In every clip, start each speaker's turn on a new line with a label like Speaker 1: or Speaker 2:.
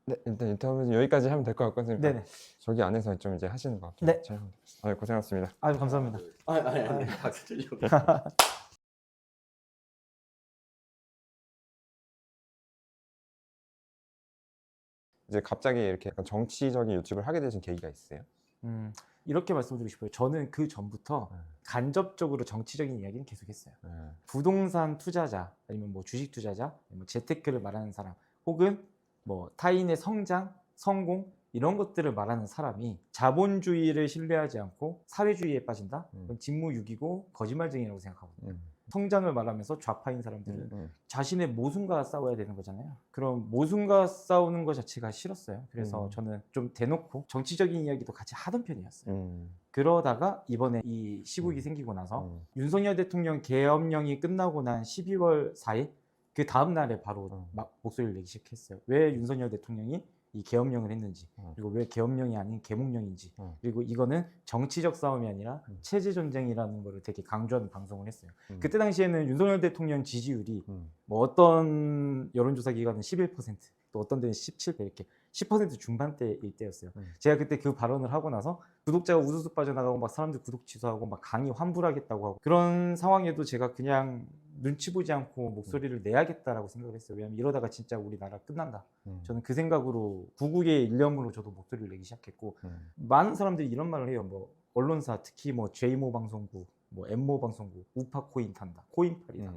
Speaker 1: 네, 일단 인터뷰는 여기까지 하면 될 것 같거든요.
Speaker 2: 네네.
Speaker 1: 저기 안에서 좀 이제 하시는 것 같아요.
Speaker 2: 네.
Speaker 1: 네, 고생하셨습니다.
Speaker 2: 아유, 감사합니다.
Speaker 3: 아니 박수 치려고.
Speaker 1: 이제 갑자기 이렇게 약간 정치적인 유튜브를 하게 되신 계기가 있어요?
Speaker 2: 이렇게 말씀드리고 싶어요. 저는 그 전부터 간접적으로 정치적인 이야기는 계속했어요.
Speaker 1: 네.
Speaker 2: 부동산 투자자 아니면 뭐 주식 투자자, 뭐 재테크를 말하는 사람, 혹은 뭐 타인의 성장, 성공 이런 것들을 말하는 사람이 자본주의를 신뢰하지 않고 사회주의에 빠진다? 그건 직무유기고 거짓말쟁이라고 생각하거든요. 성장을 말하면서 좌파인 사람들은 자신의 모순과 싸워야 되는 거잖아요. 그럼 모순과 싸우는 것 자체가 싫었어요. 그래서 저는 좀 대놓고 정치적인 이야기도 같이 하던 편이었어요. 그러다가 이번에 이 시국이 생기고 나서 윤석열 대통령 계엄령이 끝나고 난 12월 4일 그 다음 날에 바로 막 목소리를 내기 시작했어요. 왜 윤석열 대통령이 이 계엄령을 했는지, 그리고 왜 계엄령이 아닌 계몽령인지, 그리고 이거는 정치적 싸움이 아니라 체제 전쟁이라는 거를 되게 강조하는 방송을 했어요. 그때 당시에는 윤석열 대통령 지지율이 뭐 어떤 여론조사 기관은 11%, 또 어떤 데는 17% 이렇게 10% 중반대일 때였어요. 제가 그때 그 발언을 하고 나서 구독자가 우수수 빠져나가고 막 사람들 구독 취소하고 막 강의 환불하겠다고 하고, 그런 상황에도 제가 그냥 눈치 보지 않고 목소리를 내야겠다라고 생각을 했어요. 왜냐면 이러다가 진짜 우리나라 끝난다. 저는 그 생각으로 구국의 일념으로 저도 목소리를 내기 시작했고, 많은 사람들이 이런 말을 해요. 뭐 언론사, 특히 뭐 제이모 방송국, 뭐 엠모 방송국, 우파 코인 탄다, 코인팔이다.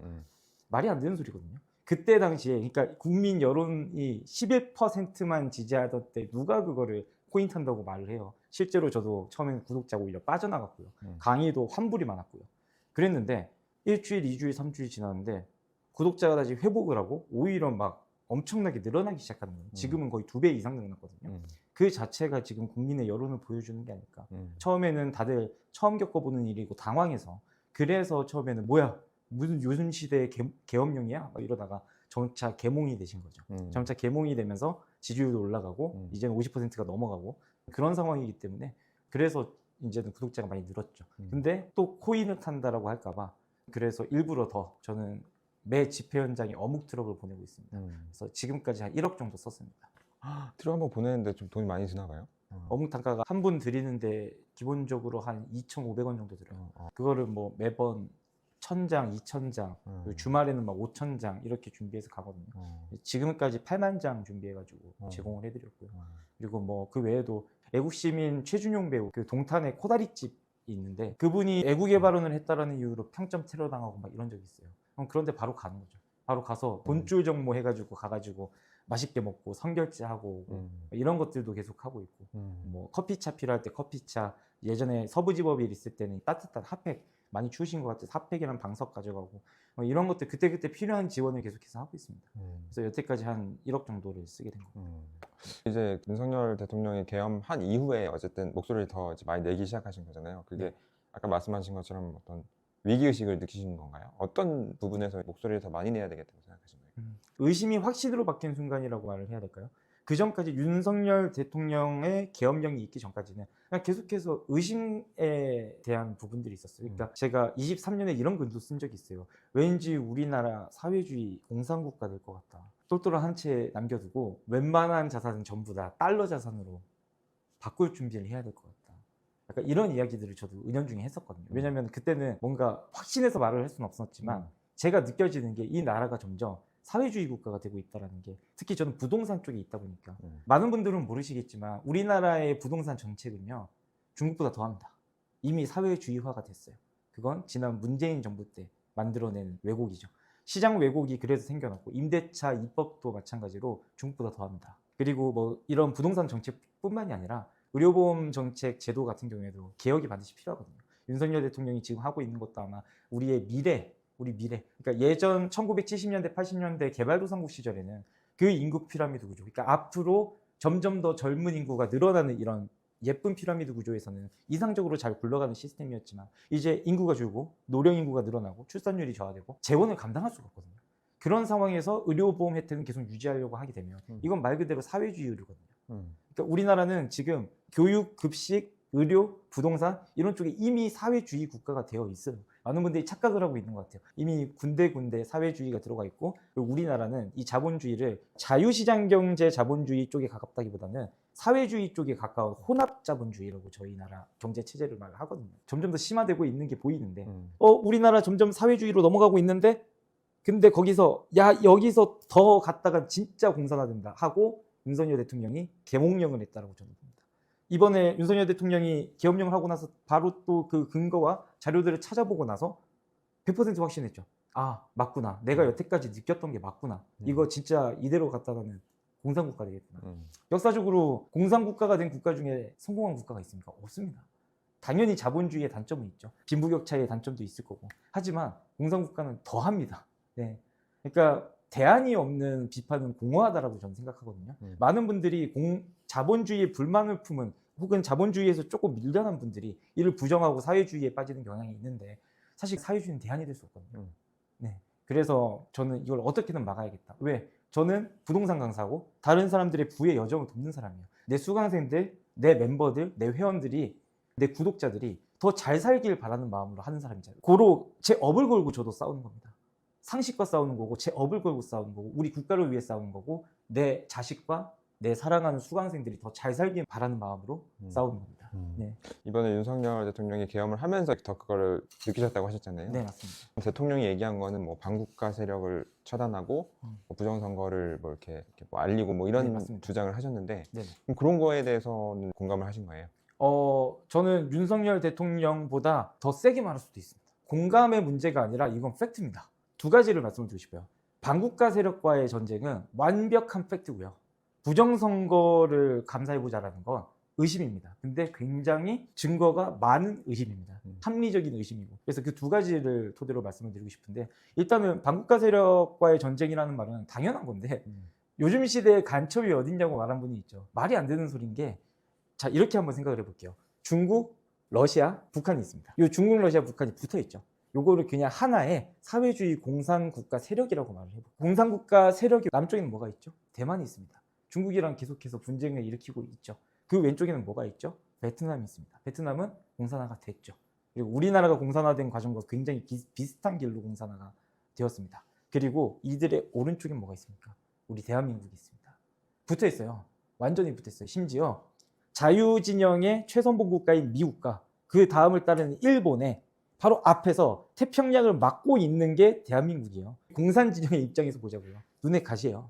Speaker 2: 말이 안 되는 소리거든요. 그때 당시에, 그러니까 국민 여론이 11%만 지지하던 때 누가 그거를 코인 탄다고 말을 해요. 실제로 저도 처음에는 구독자가 오히려 빠져나갔고요. 강의도 환불이 많았고요. 그랬는데 일주일, 2주일, 3주일 지났는데 구독자가 다시 회복을 하고 오히려 막 엄청나게 늘어나기 시작하는 거예요. 지금은 거의 2배 이상 늘어났거든요. 그 자체가 지금 국민의 여론을 보여주는 게 아닐까. 처음에는 다들 처음 겪어보는 일이고 당황해서, 그래서 처음에는 뭐야 무슨 요즘 시대의 계엄령이야? 막 이러다가 점차 계몽이 되신 거죠. 점차 계몽이 되면서 지지율도 올라가고 이제는 50%가 넘어가고 그런 상황이기 때문에, 그래서 이제는 구독자가 많이 늘었죠. 근데 또 코인을 탄다라고 할까봐 그래서 일부러 더 저는 매 집회 현장에 어묵 트럭을 보내고 있습니다. 그래서 지금까지 한 1억 정도 썼습니다.
Speaker 1: 트럭 한번 보내는데 좀 돈이 많이 드나 봐요?
Speaker 2: 어묵 단가가 한 분 드리는데 기본적으로 한 2,500원 정도 들어요. 그거를 뭐 매번 1,000장, 2,000장, 그리고 주말에는 막 5,000장 이렇게 준비해서 가거든요. 지금까지 8만 장 준비해가지고 제공을 해드렸고요. 그리고 뭐 그 외에도 애국시민 최준용 배우, 그 동탄에 코다리집이 있는데 그분이 애국의 발언을 했다라는 이유로 평점 테러 당하고 막 이런 적이 있어요. 그런데 바로 가는 거죠. 바로 가서 돈줄 정모 해가지고 가가지고 맛있게 먹고 선결제하고 오고 이런 것들도 계속 하고 있고, 뭐 커피차 필요할 때 커피차, 예전에 서부지법일 있을 때는 따뜻한 핫팩 많이 추우신 것 같아서 핫팩이랑 방석 가져가고 이런 것들 그때그때 필요한 지원을 계속해서 하고 있습니다. 그래서 여태까지 한 1억 정도를 쓰게 된 거예요.
Speaker 1: 이제 윤석열 대통령이 계엄한 이후에 어쨌든 목소리를 더 이제 많이 내기 시작하신 거잖아요. 그게
Speaker 2: 네.
Speaker 1: 아까 말씀하신 것처럼 어떤 위기의식을 느끼시는 건가요? 어떤 부분에서 목소리를 더 많이 내야 되겠다고 생각하신 거예요?
Speaker 2: 의심이 확신으로 바뀐 순간이라고 말을 해야 될까요? 그 전까지 윤석열 대통령의 계엄령이 있기 전까지는 그냥 계속해서 의심에 대한 부분들이 있었어요. 그러니까 제가 23년에 이런 글도 쓴 적이 있어요. 왠지 우리나라 사회주의 공산국가 될 것 같다. 똘똘한 한 채 남겨두고 웬만한 자산은 전부 다 달러 자산으로 바꿀 준비를 해야 될 것 같다. 약간 이런 이야기들을 저도 은연중에 했었거든요. 왜냐하면 그때는 뭔가 확신해서 말을 할 수는 없었지만 제가 느껴지는 게 이 나라가 점점 사회주의 국가가 되고 있다는 게, 특히 저는 부동산 쪽에 있다 보니까 많은 분들은 모르시겠지만 우리나라의 부동산 정책은요 중국보다 더합니다. 이미 사회주의화가 됐어요. 그건 지난 문재인 정부 때 만들어낸 왜곡이죠. 시장 왜곡이 그래서 생겨났고, 임대차 입법도 마찬가지로 중국보다 더합니다. 그리고 뭐 이런 부동산 정책뿐만이 아니라 의료보험 정책 제도 같은 경우에도 개혁이 반드시 필요하거든요. 윤석열 대통령이 지금 하고 있는 것도 아마 우리의 미래, 우리 미래. 그러니까 예전 1970년대, 80년대 개발도상국 시절에는 그 인구 피라미드 구조, 그러니까 앞으로 점점 더 젊은 인구가 늘어나는 이런 예쁜 피라미드 구조에서는 이상적으로 잘 굴러가는 시스템이었지만, 이제 인구가 줄고 노령 인구가 늘어나고 출산율이 저하되고 재원을 감당할 수가 없거든요. 그런 상황에서 의료보험 혜택은 계속 유지하려고 하게 되면 이건 말 그대로 사회주의 의료거든요. 그러니까 우리나라는 지금 교육, 급식, 의료, 부동산 이런 쪽에 이미 사회주의 국가가 되어 있어요. 많은 분들이 착각을 하고 있는 것 같아요. 이미 군데군데 사회주의가 들어가 있고, 그리고 우리나라는 이 자본주의를 자유시장 경제 자본주의 쪽에 가깝다기보다는 사회주의 쪽에 가까운 혼합자본주의라고 저희 나라 경제 체제를 말하거든요. 점점 더 심화되고 있는 게 보이는데 우리나라 점점 사회주의로 넘어가고 있는데, 근데 거기서 야 여기서 더 갔다가 진짜 공산화된다 하고 윤석열 대통령이 계몽령을 했다라고 저는 봅니다. 이번에 윤석열 대통령이 계엄령을 하고 나서 바로 또 그 근거와 자료들을 찾아보고 나서 100% 확신했죠. 아 맞구나, 내가 여태까지 느꼈던 게 맞구나, 이거 진짜 이대로 갔다가는 공산국가 되겠구나. 역사적으로 공산국가가 된 국가 중에 성공한 국가가 있습니까? 없습니다. 당연히 자본주의의 단점은 있죠. 빈부격차의 단점도 있을 거고. 하지만 공산국가는 더합니다. 네. 그러니까 대안이 없는 비판은 공허하다라고 저는 생각하거든요. 많은 분들이 자본주의에 불만을 품은, 혹은 자본주의에서 조금 밀려난 분들이 이를 부정하고 사회주의에 빠지는 경향이 있는데, 사실 사회주의는 대안이 될 수 없거든요. 네. 그래서 저는 이걸 어떻게든 막아야겠다. 왜? 저는 부동산 강사고 다른 사람들의 부의 여정을 돕는 사람이에요. 내 수강생들, 내 멤버들, 내 회원들이, 내 구독자들이 더 잘 살길 바라는 마음으로 하는 사람이잖아요. 고로 제 업을 걸고 저도 싸우는 겁니다. 상식과 싸우는 거고, 제 업을 걸고 싸우는 거고, 우리 국가를 위해 싸우는 거고, 내 자식과 내 사랑하는 수강생들이 더 잘 살길 바라는 마음으로 싸우는 겁니다. 네.
Speaker 1: 이번에 윤석열 대통령이 계엄을 하면서 더 그거를 느끼셨다고 하셨잖아요.
Speaker 2: 네, 맞습니다.
Speaker 1: 대통령이 얘기한 거는 뭐 반국가 세력을 처단하고 뭐 부정선거를 뭐 이렇게 뭐 알리고 뭐 이런
Speaker 2: 네, 맞습니다.
Speaker 1: 주장을 하셨는데,
Speaker 2: 네.
Speaker 1: 그럼 그런 거에 대해서는 공감을 하신 거예요?
Speaker 2: 저는 윤석열 대통령보다 더 세게 말할 수도 있습니다. 공감의 문제가 아니라 이건 팩트입니다. 두 가지를 말씀드리고 싶어요. 반국가 세력과의 전쟁은 완벽한 팩트고요. 부정선거를 감사해보자라는 건 의심입니다. 근데 굉장히 증거가 많은 의심입니다. 합리적인 의심이고. 그래서 그 두 가지를 토대로 말씀을 드리고 싶은데, 일단은 반국가 세력과의 전쟁이라는 말은 당연한 건데, 요즘 시대에 간첩이 어딨냐고 말한 분이 있죠. 말이 안 되는 소리인 게, 자 이렇게 한번 생각을 해볼게요. 중국, 러시아, 북한이 있습니다. 이 중국, 러시아, 북한이 붙어 있죠. 요거를 그냥 하나의 사회주의 공산국가 세력이라고 말을 해볼게요. 공산국가 세력이 남쪽에는 뭐가 있죠? 대만이 있습니다. 중국이랑 계속해서 분쟁을 일으키고 있죠. 그 왼쪽에는 뭐가 있죠? 베트남이 있습니다. 베트남은 공산화가 됐죠. 그리고 우리나라가 공산화된 과정과 굉장히 비슷한 길로 공산화가 되었습니다. 그리고 이들의 오른쪽엔 뭐가 있습니까? 우리 대한민국이 있습니다. 붙어 있어요. 완전히 붙어 있어요. 심지어 자유진영의 최선봉 국가인 미국과 그 다음을 따르는 일본의 바로 앞에서 태평양을 막고 있는 게 대한민국이에요. 공산진영의 입장에서 보자고요. 눈에 가시예요.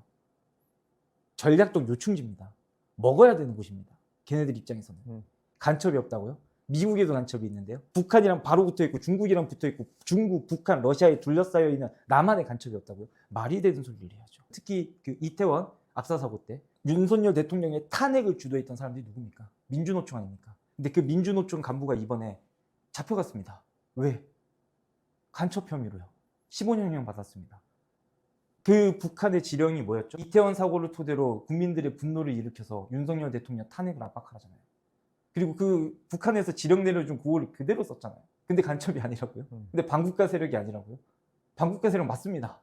Speaker 2: 전략적 요충지입니다. 먹어야 되는 곳입니다. 걔네들 입장에서는. 간첩이 없다고요? 미국에도 간첩이 있는데요. 북한이랑 바로 붙어 있고 중국이랑 붙어 있고 중국, 북한, 러시아에 둘러싸여 있는 남한에 간첩이 없다고요? 말이 되는 소리를 해야죠. 특히 그 이태원 압사 사고 때 윤석열 대통령의 탄핵을 주도했던 사람들이 누굽니까? 민주노총 아닙니까? 근데 그 민주노총 간부가 이번에 잡혀갔습니다. 왜? 간첩 혐의로요. 15년형 받았습니다. 그 북한의 지령이 뭐였죠? 이태원 사고를 토대로 국민들의 분노를 일으켜서 윤석열 대통령 탄핵을 압박하잖아요. 그리고 그 북한에서 지령 내려준 구호를 그대로 썼잖아요. 근데 간첩이 아니라고요? 근데 반국가 세력이 아니라고요? 반국가 세력 맞습니다.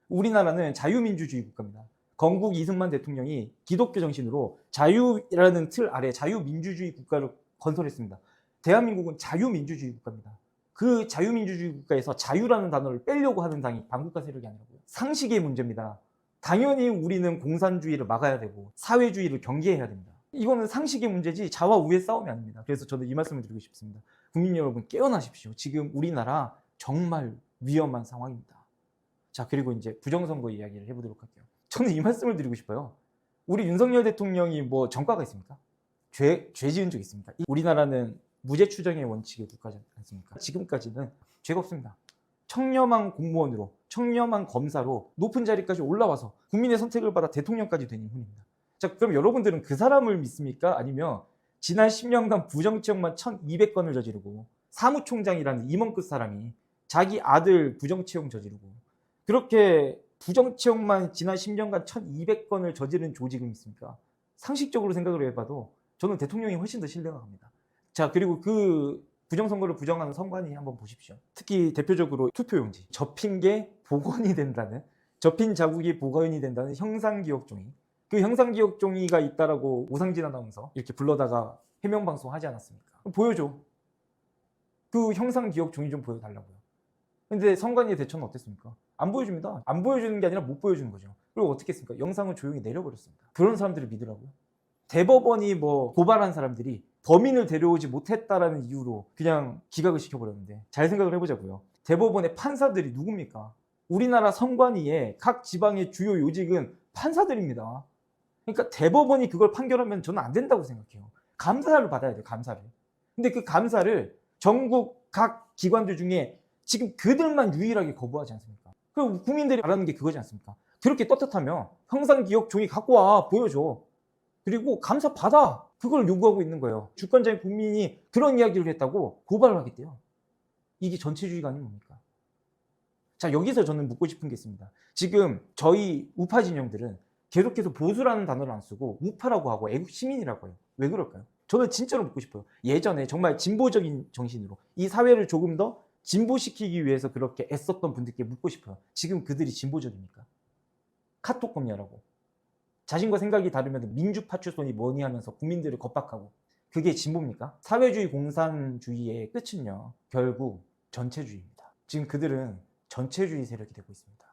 Speaker 2: 우리나라는 자유민주주의 국가입니다. 건국 이승만 대통령이 기독교 정신으로 자유라는 틀 아래 자유민주주의 국가를 건설했습니다. 대한민국은 자유민주주의 국가입니다. 그 자유민주주의 국가에서 자유라는 단어를 빼려고 하는 당이 반국가 세력이 아니라고요. 상식의 문제입니다. 당연히 우리는 공산주의를 막아야 되고 사회주의를 경계해야 됩니다. 이거는 상식의 문제지 좌와 우의 싸움이 아닙니다. 그래서 저는 이 말씀을 드리고 싶습니다. 국민 여러분 깨어나십시오. 지금 우리나라 정말 위험한 상황입니다. 자, 그리고 이제 부정선거 이야기를 해보도록 할게요. 저는 이 말씀을 드리고 싶어요. 우리 윤석열 대통령이 뭐 전과가 있습니까? 죄 지은 적 있습니까? 우리나라는 무죄 추정의 원칙의 국가지 않습니까? 지금까지는 죄가 없습니다. 청렴한 공무원으로, 청렴한 검사로 높은 자리까지 올라와서 국민의 선택을 받아 대통령까지 된 인물입니다. 자, 그럼 여러분들은 그 사람을 믿습니까? 아니면 지난 10년간 부정채용만 1200건을 저지르고 사무총장이라는 임원급 사람이 자기 아들 부정채용 저지르고 그렇게 부정채용만 지난 10년간 1200건을 저지른 조직을 믿습니까? 상식적으로 생각을 해봐도 저는 대통령이 훨씬 더 신뢰가 갑니다. 자, 그리고 그 부정선거를 부정하는 선관위 한번 보십시오. 특히 대표적으로 투표용지 접힌 게 복원이 된다는, 접힌 자국이 복원이 된다는 형상기억종이, 그 형상기억종이가 있다라고 오상진 아나운서 이렇게 불러다가 해명방송 하지 않았습니까? 보여줘. 그 형상기억종이 좀 보여달라고요. 근데 선관위의 대처는 어땠습니까? 안 보여줍니다. 안 보여주는 게 아니라 못 보여주는 거죠. 그리고 어떻게 했습니까? 영상을 조용히 내려버렸습니다. 그런 사람들을 믿으라고요? 대법원이 뭐 고발한 사람들이 범인을 데려오지 못했다라는 이유로 그냥 기각을 시켜버렸는데, 잘 생각을 해보자고요. 대법원의 판사들이 누굽니까? 우리나라 선관위의 각 지방의 주요 요직은 판사들입니다. 그러니까 대법원이 그걸 판결하면 저는 안 된다고 생각해요. 감사를 받아야 돼요, 감사를. 근데 그 감사를 전국 각 기관들 중에 지금 그들만 유일하게 거부하지 않습니까? 그리고 국민들이 바라는 게 그거지 않습니까? 그렇게 떳떳하면 형사기억 종이 갖고 와, 보여줘. 그리고 감사 받아. 그걸 요구하고 있는 거예요. 주권자인 국민이 그런 이야기를 했다고 고발을 하겠대요. 이게 전체주의가 아니면 뭡니까? 자, 여기서 저는 묻고 싶은 게 있습니다. 지금 저희 우파 진영들은 계속해서 보수라는 단어를 안 쓰고 우파라고 하고 애국 시민이라고 해요. 왜 그럴까요? 저는 진짜로 묻고 싶어요. 예전에 정말 진보적인 정신으로 이 사회를 조금 더 진보시키기 위해서 그렇게 애썼던 분들께 묻고 싶어요. 지금 그들이 진보적입니까? 카톡 검열하고 자신과 생각이 다르면 민주파출소니 뭐니 하면서 국민들을 겁박하고, 그게 진보입니까? 사회주의 공산주의의 끝은요, 결국 전체주의입니다. 지금 그들은 전체주의 세력이 되고 있습니다.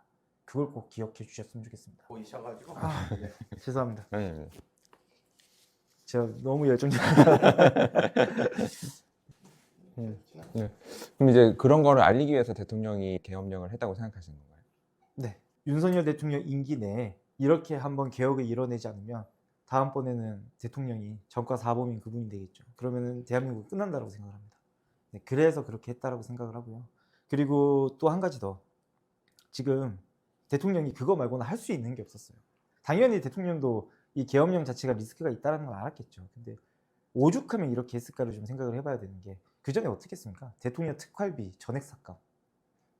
Speaker 2: 그걸 꼭 기억해 주셨으면 좋겠습니다.
Speaker 3: 보이셔가지고.
Speaker 2: 네. 죄송합니다.
Speaker 1: 네.
Speaker 2: 제가 너무 열정적.
Speaker 1: 네. 그럼 이제 그런 거를 알리기 위해서 대통령이 계엄령을 했다고 생각하시는 건가요?
Speaker 2: 네. 윤석열 대통령 임기 내에 이렇게 한번 개혁을 이뤄내지 않으면 다음번에는 대통령이 전과 사범인 그분이 되겠죠. 그러면은 대한민국이 끝난다고 생각을 합니다. 네, 그래서 그렇게 했다라고 생각을 하고요. 그리고 또 한 가지 더. 지금 대통령이 그거 말고는 할 수 있는 게 없었어요. 당연히 대통령도 이 계엄령 자체가 리스크가 있다는 걸 알았겠죠. 근데 오죽하면 이렇게 했을까를 좀 생각을 해봐야 되는 게, 그 전에 어떻게 했습니까? 대통령 특활비 전액 삭감,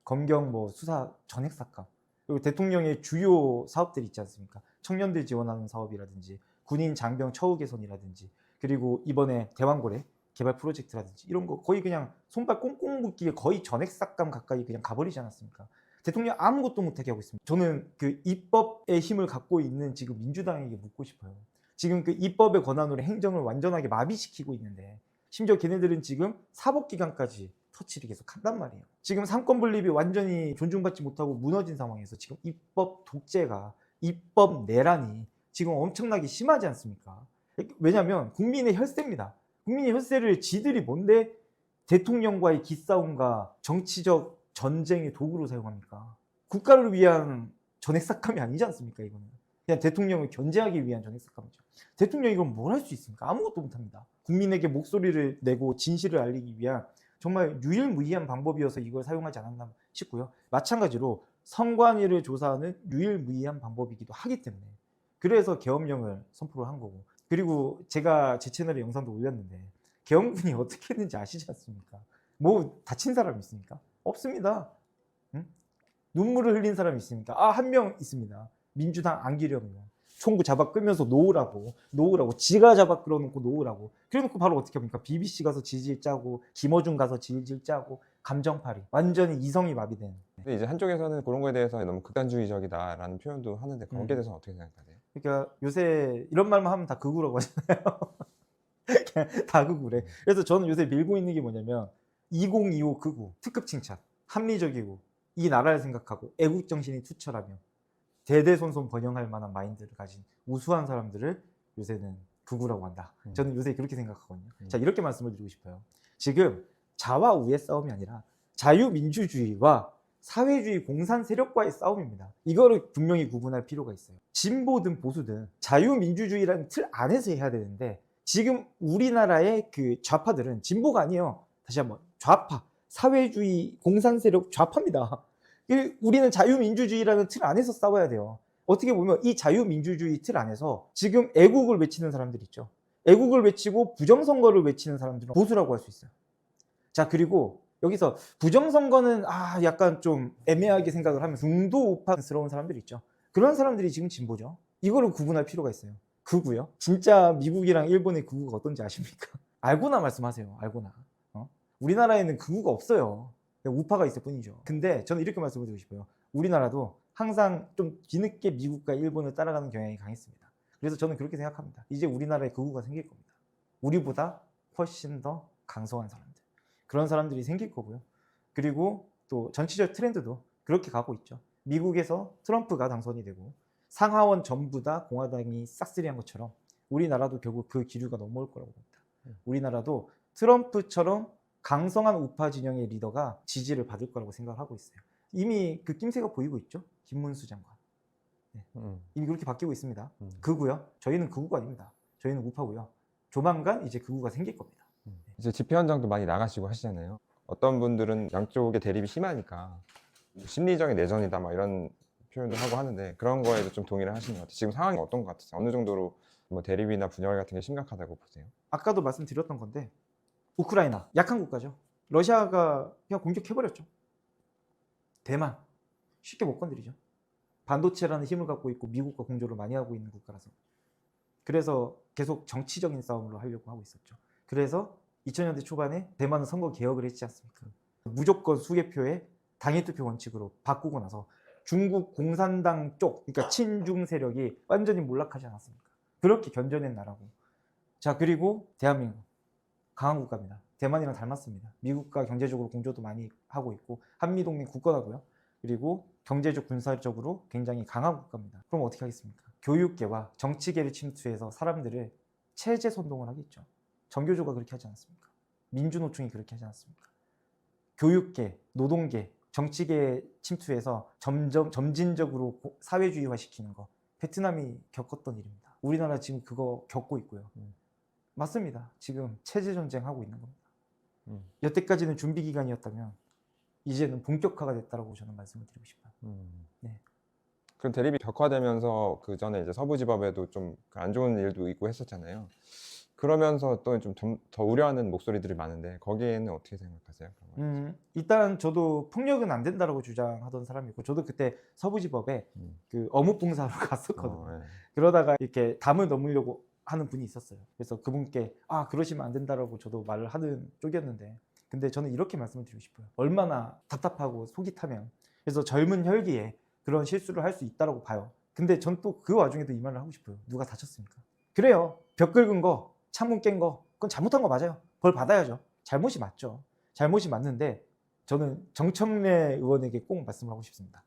Speaker 2: 검경 뭐 수사 전액 삭감, 그리고 대통령의 주요 사업들이 있지 않습니까? 청년들 지원하는 사업이라든지 군인 장병 처우 개선이라든지, 그리고 이번에 대왕고래 개발 프로젝트라든지 이런 거 거의 그냥 손발 꽁꽁 묶기에 거의 전액 삭감 가까이 그냥 가버리지 않았습니까? 대통령 아무것도 못하게 하고 있습니다. 저는 그 입법의 힘을 갖고 있는 지금 민주당에게 묻고 싶어요. 지금 그 입법의 권한으로 행정을 완전하게 마비시키고 있는데, 심지어 걔네들은 지금 사법기관까지 터치를 계속 한단 말이에요. 지금 삼권 분립이 완전히 존중받지 못하고 무너진 상황에서 지금 입법 독재가, 입법 내란이 지금 엄청나게 심하지 않습니까? 왜냐하면 국민의 혈세입니다. 국민의 혈세를 지들이 뭔데 대통령과의 기싸움과 정치적 전쟁의 도구로 사용합니까? 국가를 위한 전액 삭감이 아니지 않습니까? 이거는 그냥 대통령을 견제하기 위한 전액 삭감이죠. 대통령이 그럼 뭘 할 수 있습니까? 아무것도 못합니다. 국민에게 목소리를 내고 진실을 알리기 위한 정말 유일무이한 방법이어서 이걸 사용하지 않았나 싶고요. 마찬가지로 선관위를 조사하는 유일무이한 방법이기도 하기 때문에 그래서 계엄령을 선포를 한 거고, 그리고 제가 제 채널에 영상도 올렸는데 계엄군이 어떻게 했는지 아시지 않습니까? 뭐 다친 사람 있습니까? 없습니다. 응? 눈물을 흘린 사람이 있습니까? 아, 한 명 있습니다. 민주당 안기령이요. 총구 잡아 끌면서 놓으라고 지가 잡아 끌어놓고 놓으라고, 그래놓고 바로 어떻게 합니까? BBC 가서 질질 짜고 김어준 가서 질질 짜고 감정팔이, 완전히 이성이 마비된.
Speaker 1: 근데 이제 한쪽에서는 그런 거에 대해서 너무 극단주의적이다라는 표현도 하는데 거기에 대해서는 어떻게 생각하세요?
Speaker 2: 그러니까 요새 이런 말만 하면 다 극우라고 하잖아요. 그냥 다 극우래. 그래서 저는 요새 밀고 있는 게 뭐냐면 2025 극우 특급 칭찬, 합리적이고 이 나라를 생각하고 애국 정신이 투철하며 대대손손 번영할 만한 마인드를 가진 우수한 사람들을 요새는 극우라고 한다. 저는 요새 그렇게 생각하거든요. 자, 이렇게 말씀을 드리고 싶어요. 지금 자와 우의 싸움이 아니라 자유민주주의와 사회주의 공산 세력과의 싸움입니다. 이거를 분명히 구분할 필요가 있어요. 진보든 보수든 자유민주주의라는 틀 안에서 해야 되는데, 지금 우리나라의 그 좌파들은 진보가 아니에요. 다시 한번, 좌파, 사회주의 공산 세력 좌파입니다. 우리는 자유민주주의라는 틀 안에서 싸워야 돼요. 어떻게 보면 이 자유민주주의 틀 안에서 지금 애국을 외치는 사람들 있죠. 애국을 외치고 부정선거를 외치는 사람들은 보수라고 할 수 있어요. 자, 그리고 여기서 부정선거는 약간 좀 애매하게 생각을 하면 중도 우파스러운 사람들이 있죠. 그런 사람들이 지금 진보죠. 이거를 구분할 필요가 있어요. 극우요? 진짜 미국이랑 일본의 극우가 어떤지 아십니까? 알고나 말씀하세요. 알고나. 우리나라에는 극우가 없어요. 우파가 있을 뿐이죠. 근데 저는 이렇게 말씀을 드리고 싶어요. 우리나라도 항상 좀 뒤늦게 미국과 일본을 따라가는 경향이 강했습니다. 그래서 저는 그렇게 생각합니다. 이제 우리나라에 극우가 생길 겁니다. 우리보다 훨씬 더 강성한 사람들, 그런 사람들이 생길 거고요. 그리고 또 정치적 트렌드도 그렇게 가고 있죠. 미국에서 트럼프가 당선이 되고 상하원 전부 다 공화당이 싹쓸이한 것처럼 우리나라도 결국 그 기류가 넘어올 거라고 봅니다. 우리나라도 트럼프처럼 강성한 우파 진영의 리더가 지지를 받을 거라고 생각을 하고 있어요. 이미 그 낌새가 보이고 있죠. 김문수 장관. 이미 그렇게 바뀌고 있습니다. 극우요. 저희는 극우가 아닙니다. 저희는 우파고요. 조만간 이제 극우가 생길 겁니다.
Speaker 1: 이제 집회 현장도 많이 나가시고 하시잖아요. 어떤 분들은 양쪽의 대립이 심하니까 심리적인 내전이다 막 이런 표현도 하고 하는데 그런 거에도 좀 동의를 하시는 것 같아요. 지금 상황이 어떤 것 같으세요? 어느 정도로 뭐 대립이나 분열 같은 게 심각하다고 보세요?
Speaker 2: 아까도 말씀드렸던 건데 우크라이나 약한 국가죠. 러시아가 그냥 공격해버렸죠. 대만 쉽게 못 건드리죠. 반도체라는 힘을 갖고 있고 미국과 공조를 많이 하고 있는 국가라서. 그래서 계속 정치적인 싸움으로 하려고 하고 있었죠. 그래서 2000년대 초반에 대만은 선거 개혁을 했지 않습니까? 무조건 수개표에 당일투표 원칙으로 바꾸고 나서 중국 공산당 쪽, 그러니까 친중 세력이 완전히 몰락하지 않았습니까? 그렇게 견뎌낸 나라고. 자, 그리고 대한민국 강한 국가입니다. 대만이랑 닮았습니다. 미국과 경제적으로 공조도 많이 하고 있고 한미동맹 굳건하고요. 그리고 경제적 군사적으로 굉장히 강한 국가입니다. 그럼 어떻게 하겠습니까? 교육계와 정치계를 침투해서 사람들을 체제 선동을 하겠죠. 정교조가 그렇게 하지 않았습니까? 민주노총이 그렇게 하지 않았습니까? 교육계, 노동계, 정치계에 침투해서 점진적으로 사회주의화 시키는 거 베트남이 겪었던 일입니다. 우리나라 지금 그거 겪고 있고요. 맞습니다. 지금 체제 전쟁하고 있는 겁니다. 여태까지는 준비 기간이었다면 이제는 본격화가 됐다고 저는 말씀을 드리고 싶어요. 네.
Speaker 1: 그럼 대립이 격화되면서 그 전에 이제 서부지법에도 좀 안 좋은 일도 있고 했었잖아요. 그러면서 또 좀 더 우려하는 목소리들이 많은데 거기에는 어떻게 생각하세요?
Speaker 2: 일단 저도 폭력은 안 된다라고 주장하던 사람이고 저도 그때 서부지법에 그 어묵봉사로 갔었거든요.
Speaker 1: 네.
Speaker 2: 그러다가 이렇게 담을 넘으려고 하는 분이 있었어요. 그래서 그분께 그러시면 안 된다라고 저도 말을 하는 쪽이었는데 근데 저는 이렇게 말씀을 드리고 싶어요. 얼마나 답답하고 속이 타면 그래서 젊은 혈기에 그런 실수를 할 수 있다라고 봐요. 근데 전 또 그 와중에도 이 말을 하고 싶어요. 누가 다쳤습니까? 그래요. 벽 긁은 거, 창문 깬 거, 그건 잘못한 거 맞아요. 벌 받아야죠. 잘못이 맞죠. 잘못이 맞는데 저는 정청래 의원에게 꼭 말씀을 하고 싶습니다.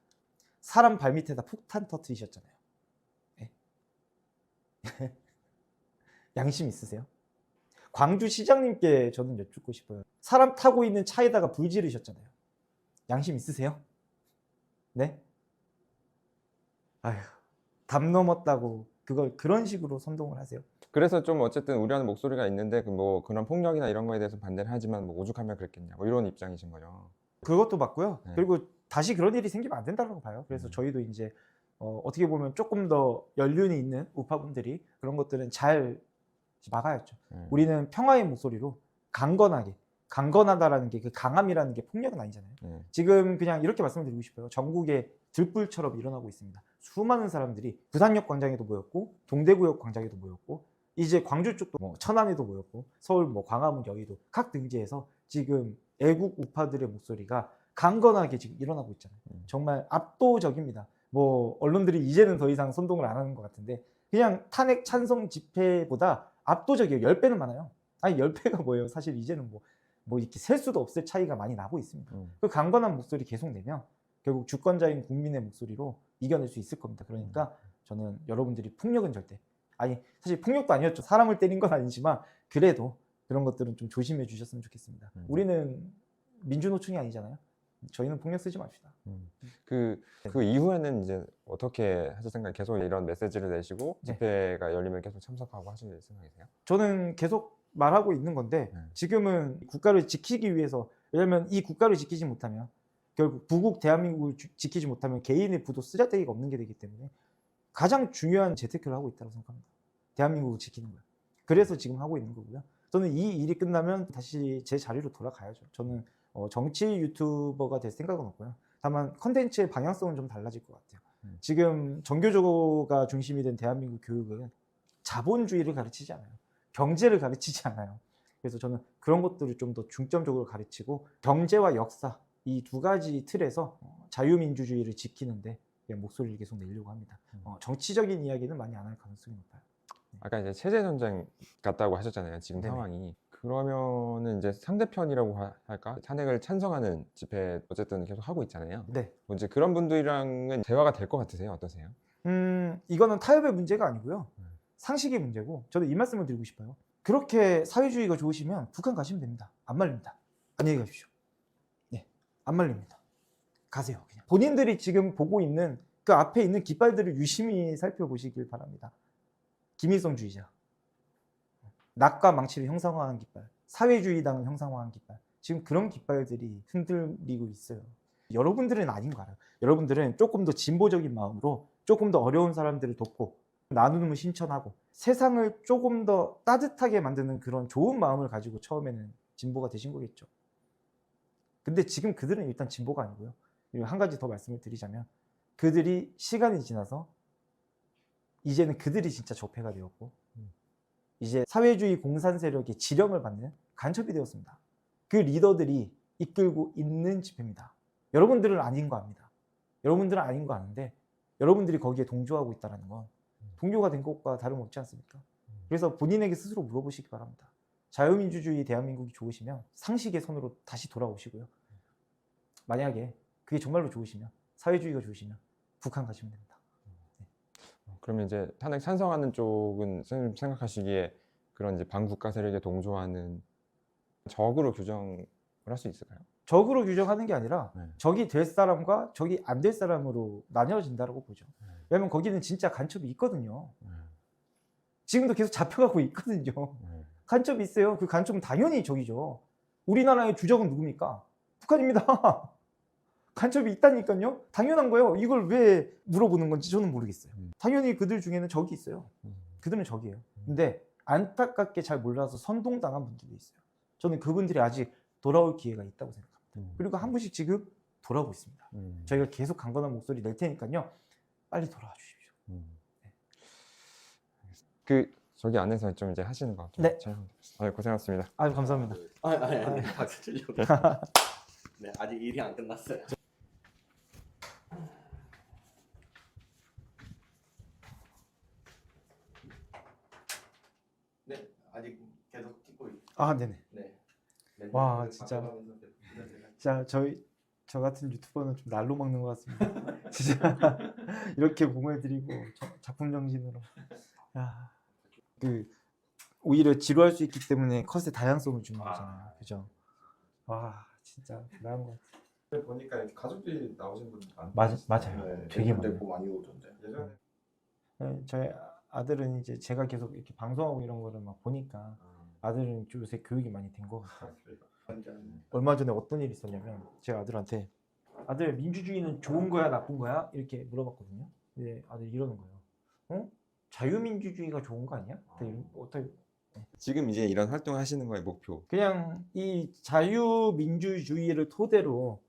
Speaker 2: 사람 발밑에다 폭탄 터뜨리셨잖아요. 네. 양심 있으세요? 광주시장님께 저는 여쭙고 싶어요. 사람 타고 있는 차에다가 불 지르셨잖아요. 양심 있으세요? 네? 아휴, 담 넘었다고 그걸 그런 식으로 선동을 하세요.
Speaker 1: 그래서 좀 어쨌든 우려하는 목소리가 있는데 뭐 그런 폭력이나 이런 거에 대해서 반대를 하지만 뭐 오죽하면 그랬겠냐 뭐 이런 입장이신 거죠.
Speaker 2: 그것도 맞고요.
Speaker 1: 네.
Speaker 2: 그리고 다시 그런 일이 생기면 안 된다고 봐요. 그래서 저희도 이제 어떻게 보면 조금 더 연륜이 있는 우파분들이 그런 것들은 잘 막아야죠. 우리는 평화의 목소리로 강건하다라는 게 그 강함이라는 게 폭력은 아니잖아요. 지금 그냥 이렇게 말씀드리고 싶어요. 전국에 들불처럼 일어나고 있습니다. 수많은 사람들이 부산역 광장에도 모였고 동대구역 광장에도 모였고 이제 광주 쪽도 뭐 천안에도 모였고 서울 뭐 광화문 여의도 각 등지에서 지금 애국 우파들의 목소리가 강건하게 지금 일어나고 있잖아요. 정말 압도적입니다. 뭐 언론들이 이제는 더 이상 선동을 안 하는 것 같은데 그냥 탄핵 찬성 집회보다 압도적이에요. 10배는 많아요. 아니 10배가 뭐예요. 사실 이제는 뭐 이렇게 셀 수도 없을 차이가 많이 나고 있습니다. 그 강건한 목소리 계속 내면 결국 주권자인 국민의 목소리로 이겨낼 수 있을 겁니다. 그러니까 저는 여러분들이 폭력은 절대 사실 폭력도 아니었죠. 사람을 때린 건 아니지만 그래도 그런 것들은 좀 조심해 주셨으면 좋겠습니다. 우리는 민주노총이 아니잖아요. 저희는 폭력 쓰지 맙시다.
Speaker 1: 그 이후에는 이제 어떻게 하실 생각이 계속 이런 메시지를 내시고 집회가 열리면 계속 참석하고 하실 생각이세요?
Speaker 2: 저는 계속 말하고 있는 건데 지금은 국가를 지키기 위해서 왜냐하면 이 국가를 지키지 못하면 결국 부국 대한민국을 지키지 못하면 개인의 부도 쓰잘데기가 없는 게 되기 때문에 가장 중요한 재테크를 하고 있다고 생각합니다. 대한민국을 지키는 거예요. 그래서 지금 하고 있는 거고요. 저는 이 일이 끝나면 다시 제 자리로 돌아가야죠. 저는 정치 유튜버가 될 생각은 없고요. 다만 컨텐츠의 방향성은 좀 달라질 것 같아요. 지금 정교조가 중심이 된 대한민국 교육은 자본주의를 가르치지 않아요. 경제를 가르치지 않아요. 그래서 저는 그런 것들을 좀 더 중점적으로 가르치고 경제와 역사 이 두 가지 틀에서 자유민주주의를 지키는데 목소리를 계속 내려고 합니다. 정치적인 이야기는 많이 안 할 가능성이 높아요.
Speaker 1: 아까 이제 체제 전쟁 같다고 하셨잖아요. 지금
Speaker 2: 네네.
Speaker 1: 상황이 그러면은 이제 상대편이라고 할까? 탄핵을 찬성하는 집회 어쨌든 계속 하고 있잖아요.
Speaker 2: 네.
Speaker 1: 뭐 이제 그런 분들이랑은 대화가 될 것 같으세요? 어떠세요?
Speaker 2: 이거는 타협의 문제가 아니고요. 상식의 문제고 저도 이 말씀을 드리고 싶어요. 그렇게 사회주의가 좋으시면 북한 가시면 됩니다. 안 말립니다. 안녕히 가십시오. 네, 안 말립니다. 가세요. 그냥. 본인들이 지금 보고 있는 그 앞에 있는 깃발들을 유심히 살펴보시길 바랍니다. 김일성주의자, 낙과 망치를 형상화한 깃발, 사회주의당을 형상화한 깃발, 지금 그런 깃발들이 흔들리고 있어요. 여러분들은 아닌 거 알아요. 여러분들은 조금 더 진보적인 마음으로 조금 더 어려운 사람들을 돕고 나눔을 신천하고 세상을 조금 더 따뜻하게 만드는 그런 좋은 마음을 가지고 처음에는 진보가 되신 거겠죠. 근데 지금 그들은 일단 진보가 아니고요. 그리고 한 가지 더 말씀을 드리자면 그들이 시간이 지나서 이제는 그들이 진짜 적폐가 되었고 이제 사회주의 공산 세력의 지령을 받는 간첩이 되었습니다. 그 리더들이 이끌고 있는 집회입니다. 여러분들은 아닌 거 압니다. 여러분들은 아닌 거 아는데 여러분들이 거기에 동조하고 있다는 건 동조가 된 것과 다름없지 않습니까? 그래서 본인에게 스스로 물어보시기 바랍니다. 자유민주주의 대한민국이 좋으시면 상식의 선으로 다시 돌아오시고요. 만약에 그게 정말로 좋으시면 사회주의가 좋으시면 북한 가시면 됩니다.
Speaker 1: 그러면 이제 탄핵 찬성하는 쪽은 선생님 생각하시기에 그런 이제 반국가 세력에 동조하는 적으로 규정을 할 수 있을까요?
Speaker 2: 적으로 규정하는 게 아니라
Speaker 1: 네.
Speaker 2: 적이 될 사람과 적이 안 될 사람으로 나뉘어진다고 보죠. 왜냐하면 거기는 진짜 간첩이 있거든요. 지금도 계속 잡혀가고 있거든요. 간첩이 있어요. 그 간첩은 당연히 적이죠. 우리나라의 주적은 누굽니까? 북한입니다. 간첩이 있다니까요. 당연한 거예요. 이걸 왜 물어보는 건지 저는 모르겠어요. 당연히 그들 중에는 적이 있어요. 그들은 적이에요. 근데 안타깝게 잘 몰라서 선동당한 분들도 있어요. 저는 그분들이 아직 돌아올 기회가 있다고 생각합니다. 그리고 한 분씩 지금 돌아오고 있습니다. 저희가 계속 강건한 목소리 낼 테니까요. 빨리 돌아와 주십시오.
Speaker 1: 그 저기 안에서 좀 이제 하시는 거 좀
Speaker 2: 네.
Speaker 1: 촬영드리겠습니다. 고생하셨습니다.
Speaker 2: 아유, 감사합니다.
Speaker 3: 아니 박수 치려고. 네, 아직 일이 안 끝났어요. 네, 아직 계속 찍고 있.
Speaker 2: 아, 네네.
Speaker 3: 네.
Speaker 2: 와, 진짜. 자, 저 같은 유튜버는 좀 날로 먹는 것 같습니다. 진짜 이렇게 공을 들이고 작품 정신으로. 야, 오히려 지루할 수 있기 때문에 컷의 다양성을 주는 거잖아요. 그죠? 와, 진짜 대단한 것 같아요.
Speaker 1: 보니까 이렇게 가족들이 나오신 분들
Speaker 2: 맞아요.
Speaker 3: 네,
Speaker 2: 되게 많아요.
Speaker 3: 데리고 많이 오던데.
Speaker 1: 예전에
Speaker 2: 네, 저희 아들은 이제 제가 계속 이렇게 방송하고 이런 거를 막 보니까 아들은 요새 교육이 많이 된 것 같아요.
Speaker 3: 완전.
Speaker 2: 얼마 전에 어떤 일이 있었냐면 제가 아들한테 아들 민주주의는 좋은 거야 나쁜 거야 이렇게 물어봤거든요. 근데 아들이 이러는 거예요. 어? 자유민주주의가 좋은 거 아니야? 어떻게
Speaker 1: 지금 이제 이런 활동을 하시는 거의 목표.
Speaker 2: 그냥 이 자유민주주의를 토대로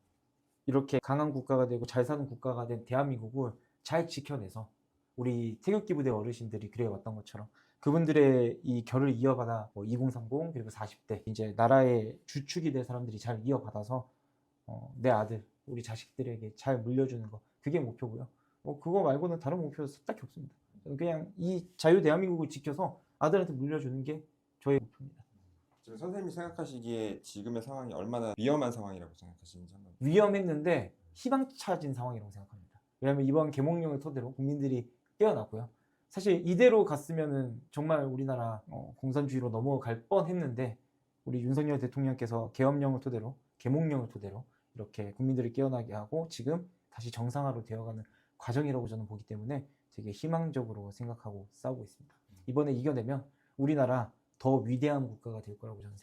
Speaker 2: 이렇게 강한 국가가 되고 잘 사는 국가가 된 대한민국을 잘 지켜내서 우리 태극기 부대 어르신들이 그래왔던 것처럼 그분들의 이 결을 이어받아 2030 그리고 40대 이제 나라의 주축이 될 사람들이 잘 이어받아서 내 아들 우리 자식들에게 잘 물려주는 거 그게 목표고요. 그거 말고는 다른 목표 딱히 없습니다. 저는 그냥 이 자유 대한민국을 지켜서 아들한테 물려주는 게 저의 목표입니다.
Speaker 1: 지금 선생님이 생각하시기에 지금의 상황이 얼마나 위험한 상황이라고 생각하시는지 한번.
Speaker 2: 위험했는데 희망차진 상황이라고 생각합니다. 왜냐하면 이번 계몽령을 토대로 국민들이 깨어났고요. 사실 이대로 갔으면은 정말 우리나라 공산주의로 넘어갈 뻔했는데 우리 윤석열 대통령께서 계엄령을 토대로 계몽령을 토대로 이렇게 국민들을 깨어나게 하고 지금 다시 정상화로 되어가는 과정이라고 저는 보기 때문에 되게 희망적으로 생각하고 싸우고 있습니다. 이번에 이겨내면 우리나라 더 위대한 국가가 될 거라고 저는 생각합니다.